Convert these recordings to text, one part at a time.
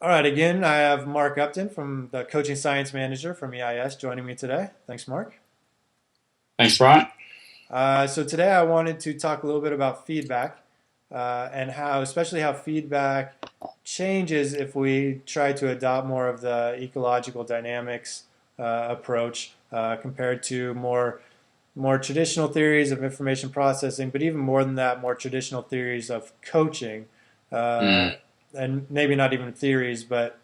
All right, again, I have Mark Upton from the Coaching Science Manager from EIS joining me today. Thanks, Mark. Thanks, Brian. So today I wanted to talk a little bit about feedback and how, especially how feedback changes if we try to adopt more of the ecological dynamics approach compared to more traditional theories of information processing, but even more than that, more traditional theories of coaching, uh, Mm, and maybe not even theories, but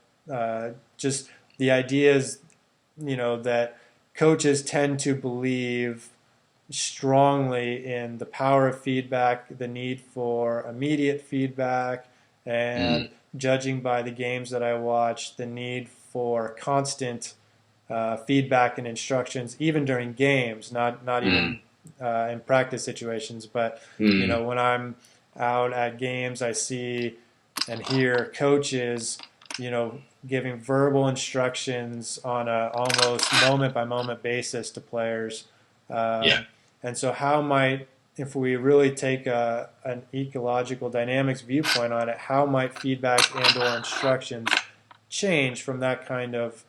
just the ideas, that coaches tend to believe strongly in the power of feedback, the need for immediate feedback, and mm, judging by the games that I watch, the need for constant feedback and instructions, even during games, not mm, even in practice situations. But mm. when I'm out at games, I see and hear coaches, giving verbal instructions on a almost moment by moment basis to players. Yeah. Um, and so, how might, if we really take an ecological dynamics viewpoint on it, how might feedback and/or instructions change from that kind of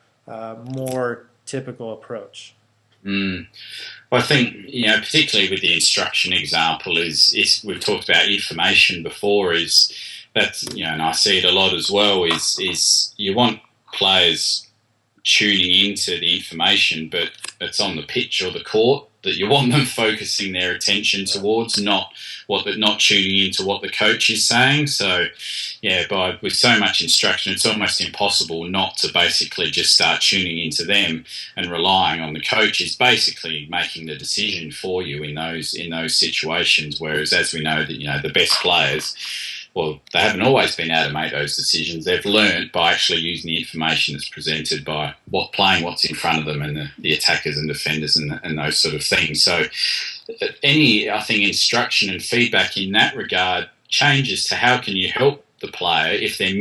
more typical approach? Mm. Well, I think particularly with the instruction example, is we've talked about information before. Is that and I see it a lot as well. Is you want players tuning into the information, but it's on the pitch or the court that you want them focusing their attention Right. towards, not tuning into what the coach is saying. So, yeah, with so much instruction, it's almost impossible not to basically just start tuning into them and relying on the coach is basically making the decision for you in those situations. Whereas, as we know, that the best players, well, they haven't always been able to make those decisions. They've learned by actually using the information that's presented by playing what's in front of them and the attackers and defenders and those sort of things. So I think, instruction and feedback in that regard changes to how can you help the player if they're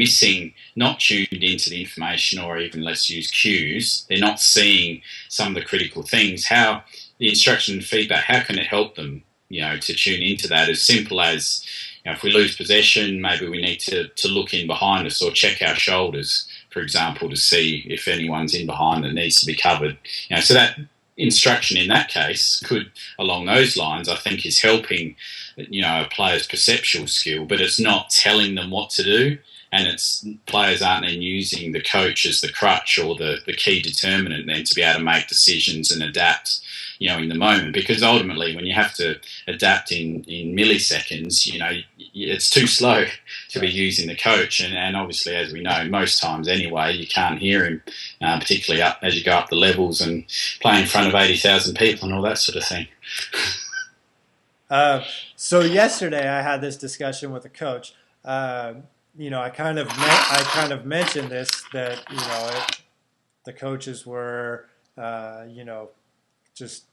not tuned into the information, or even, let's use cues, they're not seeing some of the critical things. How the instruction and feedback, how can it help them, to tune into that? As simple as, if we lose possession, maybe we need to look in behind us or check our shoulders, for example, to see if anyone's in behind that needs to be covered. So that instruction in that case could, along those lines, I think is helping, a player's perceptual skill, but it's not telling them what to do. And it's players aren't then using the coach as the crutch or the key determinant then to be able to make decisions and adapt, in the moment. Because ultimately, when you have to adapt in milliseconds, it's too slow to be Right. using the coach. And obviously, as we know, most times anyway, you can't hear him, particularly up as you go up the levels and play in front of 80,000 people and all that sort of thing. Uh, so yesterday I had this discussion with a coach. I kind of mentioned this that the coaches were just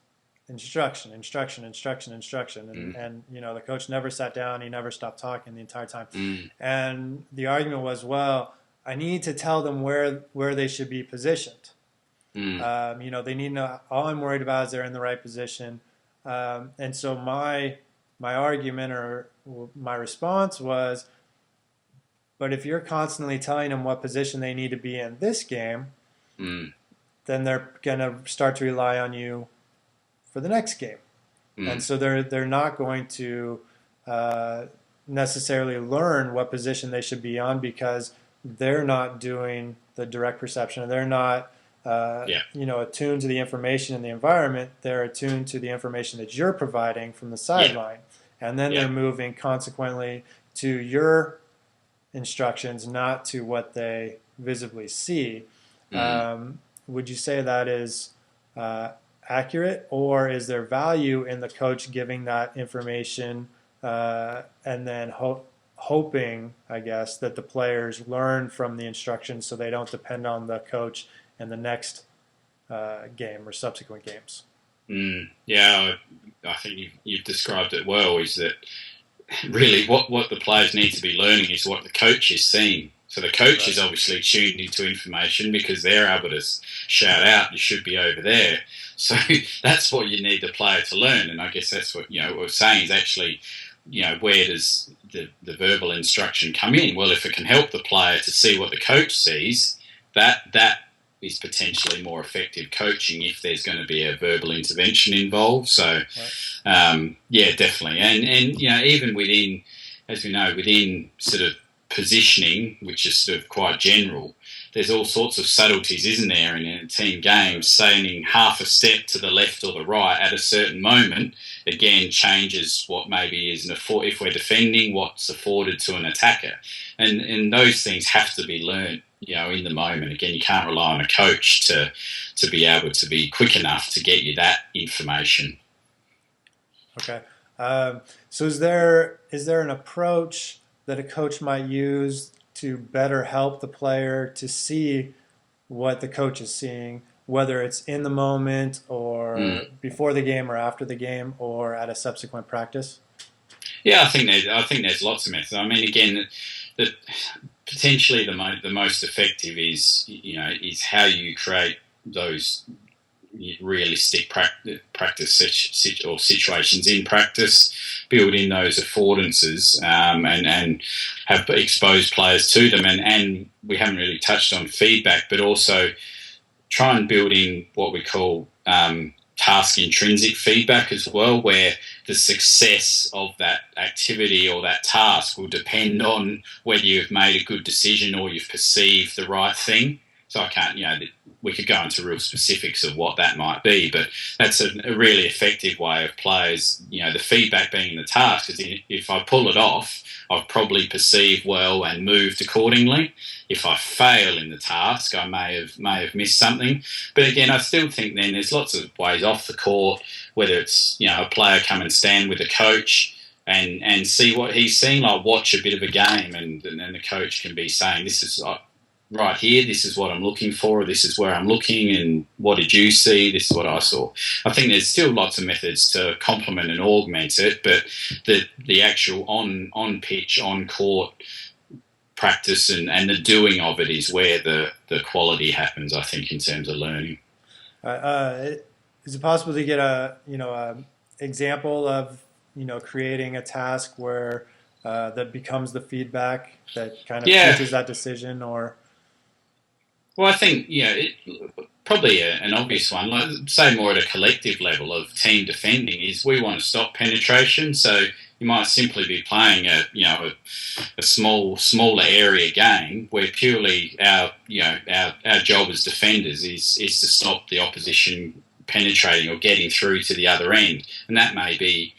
instruction, instruction, instruction, instruction, Mm, and the coach never sat down. He never stopped talking the entire time. mm, And the argument was, well, I need to tell them where they should be positioned. mm, They need to know. All I'm worried about is they're in the right position. And so my argument or my response was, but if you're constantly telling them what position they need to be in this game, mm, then they're going to start to rely on you for the next game. And mm, so they're not going to uh, necessarily learn what position they should be on because they're not doing the direct perception. They're not yeah, attuned to the information in the environment. They're attuned to the information that you're providing from the yeah, sideline, and then yeah. they're moving consequently to your instructions, not to what they visibly see. Mm. Would you say that is uh, accurate, or is there value in the coach giving that information and then hoping, I guess, that the players learn from the instructions so they don't depend on the coach in the next game or subsequent games? Yeah, I think you've described it well. Is that really what the players need to be learning is what the coach is seeing. So the coach Right. is obviously tuned into information because they're able to shout out, "You should be over there." So that's what you need the player to learn. And I guess that's what we're saying is actually where does the verbal instruction come in? Well, if it can help the player to see what the coach sees, that is potentially more effective coaching if there's going to be a verbal intervention involved. So, yeah, definitely. And even within, as we know, within sort of positioning, which is sort of quite general, there's all sorts of subtleties, isn't there, in a team game? Saying half a step to the left or the right at a certain moment, again, changes what maybe is if we're defending, what's afforded to an attacker. And those things have to be learnt, in the moment. Again, you can't rely on a coach to be able to be quick enough to get you that information. Okay. So is there an approach that a coach might use to better help the player to see what the coach is seeing, whether it's in the moment or before the game or after the game or at a subsequent practice? Yeah, I think there's lots of methods. I mean, again, potentially the most effective is how you create those realistic practice or situations in practice, build in those affordances, and have exposed players to them. And we haven't really touched on feedback, but also try and build in what we call task intrinsic feedback as well, where the success of that activity or that task will depend on whether you've made a good decision or you've perceived the right thing. So I can't, we could go into real specifics of what that might be, but that's a really effective way of players, the feedback being the task, is if I pull it off, I've probably perceived well and moved accordingly. If I fail in the task, I may have missed something. But again, I still think then there's lots of ways off the court, whether it's, a player come and stand with a coach and see what he's seeing, like watch a bit of a game, and then the coach can be saying, this is right here, this is what I'm looking for, this is where I'm looking, and what did you see, this is what I saw. I think there's still lots of methods to complement and augment it, but the actual on pitch, on court practice and the doing of it is where the quality happens, I think, in terms of learning. Is it possible to get a example of creating a task where that becomes the feedback that kind of teaches that decision? Or well, I think probably an obvious one, like say more at a collective level of team defending, is we want to stop penetration. So you might simply be playing a smaller area game where purely our job as defenders is to stop the opposition penetrating or getting through to the other end, and that may be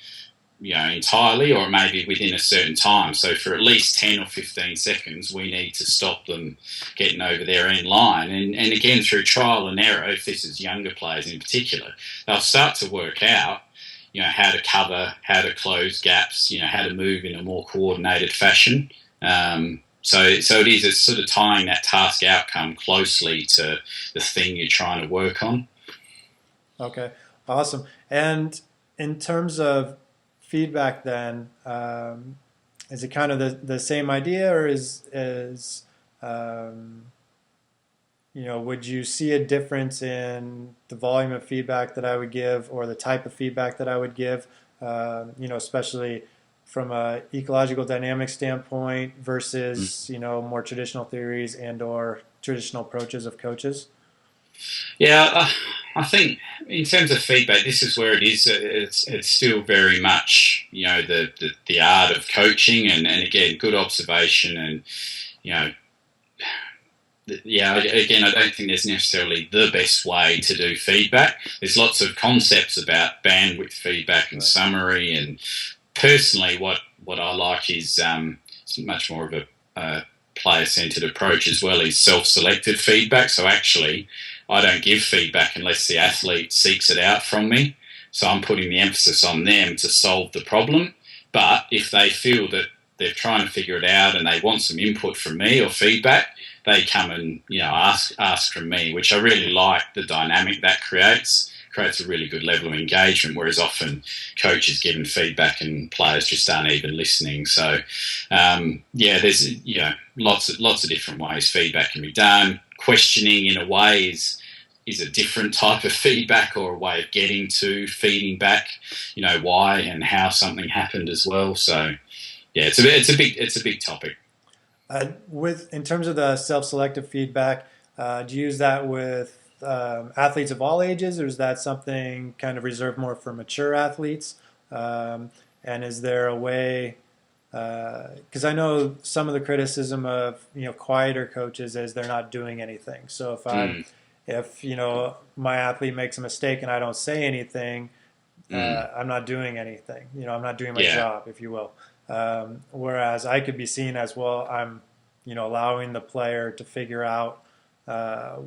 entirely, or it may be within a certain time. So for at least 10 or 15 seconds, we need to stop them getting over their end line. And again, through trial and error, if this is younger players in particular, they'll start to work out, how to cover, how to close gaps, how to move in a more coordinated fashion. So it's sort of tying that task outcome closely to the thing you're trying to work on. Okay, awesome. And in terms of feedback then, is it kind of the same idea, or would you see a difference in the volume of feedback that I would give or the type of feedback that I would give, especially from a ecological dynamic standpoint versus, more traditional theories and or traditional approaches of coaches? Yeah, I think in terms of feedback, this is where it is. It's still very much, the art of coaching, and again, good observation, and again, I don't think there's necessarily the best way to do feedback. There's lots of concepts about bandwidth feedback and summary, and personally, what I like is much more of a player-centered approach as well, is self-selected feedback. So actually, I don't give feedback unless the athlete seeks it out from me. So I'm putting the emphasis on them to solve the problem. But if they feel that they're trying to figure it out and they want some input from me or feedback, they come and ask from me, which I really like the dynamic that creates a really good level of engagement, whereas often coaches giving feedback and players just aren't even listening. So there's lots of different ways feedback can be done. Questioning in a way is is a different type of feedback or a way of getting to feeding back, why and how something happened as well. So yeah, it's a big topic. In terms of the self-selective feedback, do you use that with athletes of all ages, or is that something kind of reserved more for mature athletes? And is there a way? Because I know some of the criticism of quieter coaches is they're not doing anything. So Mm, if my athlete makes a mistake and I don't say anything, mm, I'm not doing anything. I'm not doing my yeah, job, if you will. Whereas I could be seen as, well, I'm allowing the player to figure out uh,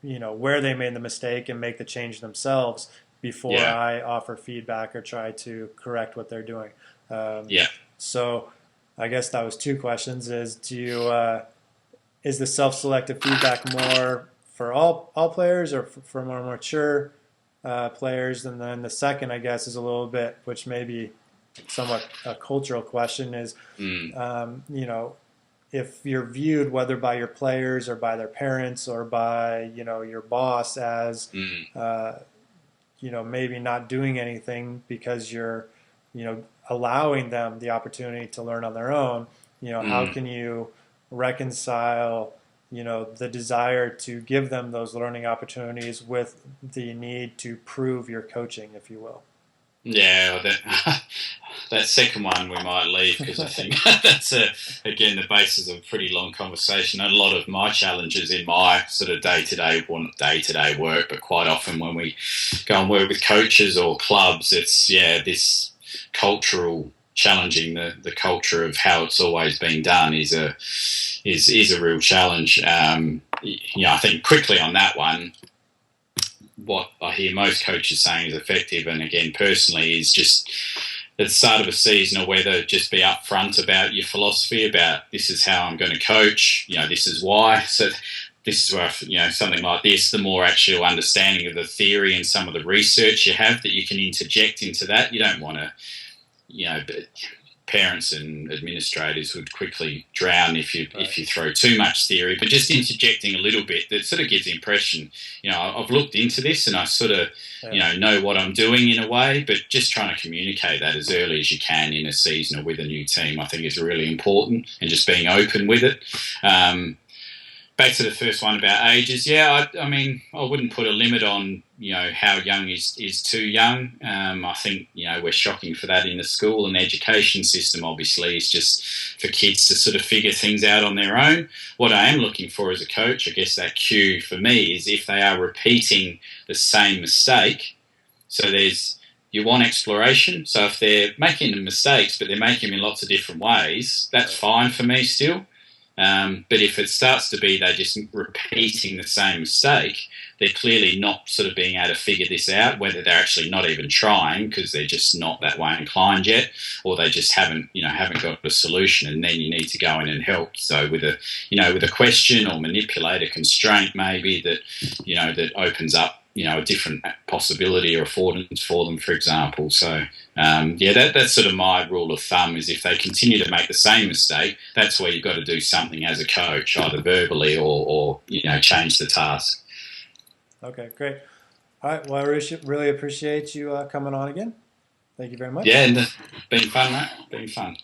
where they made the mistake and make the change themselves before yeah, I offer feedback or try to correct what they're doing. Um, yeah. so I guess that was two questions: is the self-selective feedback more for all players, or for more mature players? And then the second, I guess, is a little bit, which may be somewhat a cultural question, is Mm, if you're viewed, whether by your players or by their parents or by your boss, as mm, uh, maybe not doing anything because you're allowing them the opportunity to learn on their own. How mm. can you reconcile the desire to give them those learning opportunities with the need to prove your coaching, if you will? Yeah, that second one we might leave because I think that's again the basis of a pretty long conversation. And a lot of my challenges in my sort of well, not day-to-day work, but quite often when we go and work with coaches or clubs, it's this cultural challenging the culture of how it's always been done is a real challenge. I think quickly on that one, what I hear most coaches saying is effective, and again, personally, is just at the start of a season or whether just be upfront about your philosophy about this is how I'm going to coach, this is why. So this is where, something like this, the more actual understanding of the theory and some of the research you have that you can interject into that. You don't want to, parents and administrators would quickly drown Right. if you throw too much theory, but just interjecting a little bit that sort of gives the impression, I've looked into this and I sort of, Yeah. know what I'm doing in a way, but just trying to communicate that as early as you can in a season or with a new team, I think is really important, and just being open with it. Back to the first one about ages, I mean, I wouldn't put a limit on, how young is too young. I think, we're shocking for that in the school and education system, obviously, is just for kids to sort of figure things out on their own. What I am looking for as a coach, I guess that cue for me is if they are repeating the same mistake. So you want exploration. So if they're making mistakes, but they're making them in lots of different ways, that's Right. fine for me still. But if it starts to be they're just repeating the same mistake, they're clearly not sort of being able to figure this out, whether they're actually not even trying because they're just not that way inclined yet, or they just haven't got a solution, and then you need to go in and help. So with a question or manipulate a constraint maybe that opens up a different possibility or affordance for them, for example. So that's sort of my rule of thumb, is if they continue to make the same mistake, that's where you've got to do something as a coach, either verbally or change the task. Okay, great. All right. Well, I really appreciate you coming on again. Thank you very much. Yeah, and it's been fun, mate. Been fun.